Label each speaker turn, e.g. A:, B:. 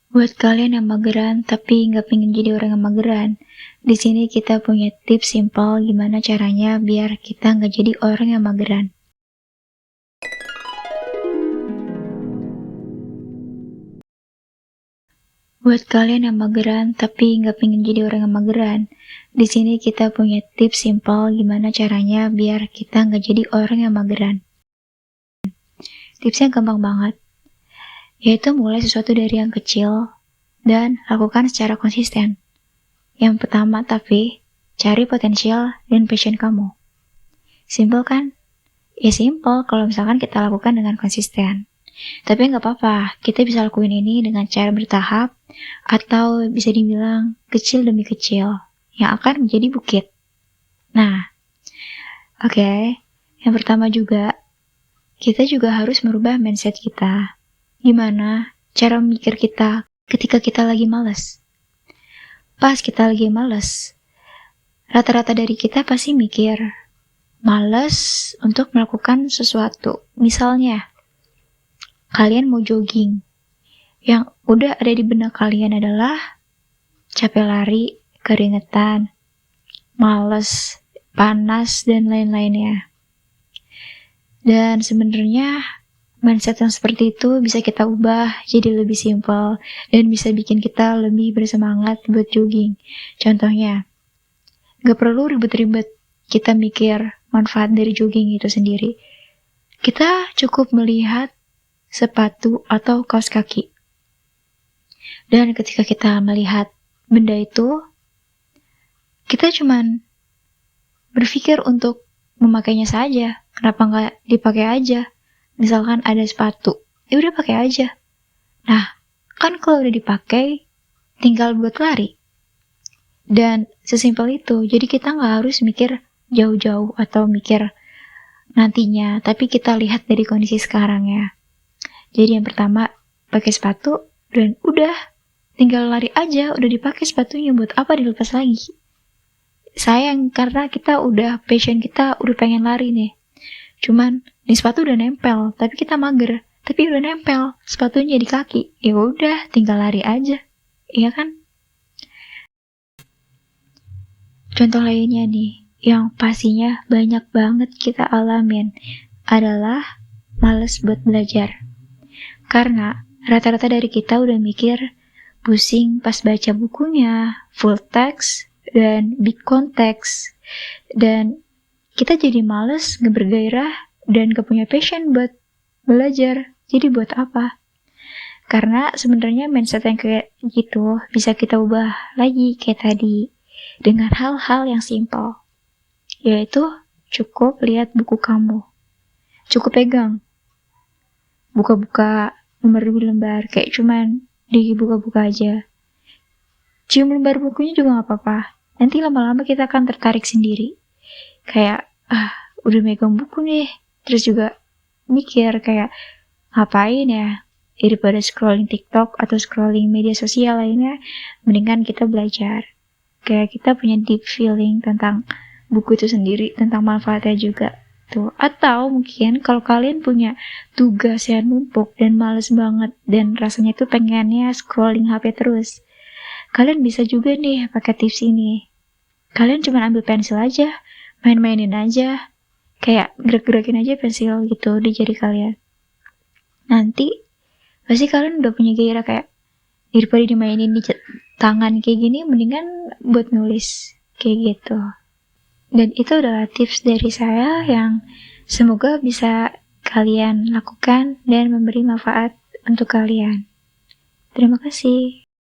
A: Buat kalian yang mageran tapi nggak pengen jadi orang yang mageran, di sini kita punya tips simpel gimana caranya biar kita nggak jadi orang yang mageran. Buat kalian yang mageran tapi nggak pengen jadi orang yang mageran, di sini kita punya tips simpel gimana caranya biar kita nggak jadi orang yang mageran. Tipsnya gampang banget, yaitu mulai sesuatu dari yang kecil dan lakukan secara konsisten. Yang pertama tapi, cari potensial dan passion kamu. Simple kan? Ya simple kalau misalkan kita lakukan dengan konsisten. Tapi nggak apa-apa, kita bisa lakuin ini dengan cara bertahap, atau bisa dibilang kecil demi kecil, yang akan menjadi bukit. Nah, oke. Yang pertama juga, kita juga harus merubah mindset kita. Gimana cara mikir kita ketika kita lagi malas? Pas kita lagi malas, rata-rata dari kita pasti mikir, malas untuk melakukan sesuatu. Misalnya, kalian mau jogging. Yang udah ada di benak kalian adalah capek lari, keringetan, males, panas, dan lain-lainnya. Dan sebenarnya mindset yang seperti itu bisa kita ubah jadi lebih simpel dan bisa bikin kita lebih bersemangat buat jogging. Contohnya, gak perlu ribet-ribet kita mikir manfaat dari jogging itu sendiri. Kita cukup melihat sepatu atau kaos kaki. Dan ketika kita melihat benda itu, kita cuman berpikir untuk memakainya saja. Kenapa nggak dipakai aja? Misalkan ada sepatu, ya udah pakai aja. Nah, kan kalau udah dipakai, tinggal buat lari. Dan sesimpel itu, jadi kita nggak harus mikir jauh-jauh atau mikir nantinya, tapi kita lihat dari kondisi sekarang ya. Jadi yang pertama, pakai sepatu, dan udah, tinggal lari aja, udah dipakai sepatunya, buat apa dilepas lagi? Sayang, karena kita udah, passion kita udah pengen lari nih. Cuman, di sepatu udah nempel, tapi kita mager. Tapi udah nempel, sepatunya di kaki. Ya udah, tinggal lari aja. Iya kan? Contoh lainnya nih, yang pastinya banyak banget kita alamin, adalah males buat belajar. Karena rata-rata dari kita udah mikir, pusing pas baca bukunya, full text, dan big context. Dan kita jadi males, gak bergairah, dan gak punya passion buat belajar. Jadi buat apa? Karena sebenarnya mindset yang kayak gitu bisa kita ubah lagi kayak tadi dengan hal-hal yang simpel. Yaitu cukup lihat buku kamu. Cukup pegang. Buka-buka lembar demi lembar, kayak cuman dibuka-buka aja. Cium lembar bukunya juga gak apa-apa. Nanti lama-lama kita akan tertarik sendiri. Kayak, udah megang buku nih. Terus juga mikir kayak, ngapain ya? Daripada scrolling TikTok atau scrolling media sosial lainnya, mendingan kita belajar. Kayak kita punya deep feeling tentang buku itu sendiri, tentang manfaatnya juga. Tuh. Atau mungkin kalau kalian punya tugas yang numpuk dan males banget dan rasanya tuh pengennya scrolling HP terus, kalian bisa juga nih pakai tips ini. Kalian cuma ambil pensil aja, main-mainin aja, kayak gerak-gerakin aja pensil gitu di jari kalian. Nanti pasti kalian udah punya gairah kayak, daripada dimainin di tangan kayak gini, mendingan buat nulis kayak gitu. Dan itu adalah tips dari saya yang semoga bisa kalian lakukan dan memberi manfaat untuk kalian. Terima kasih.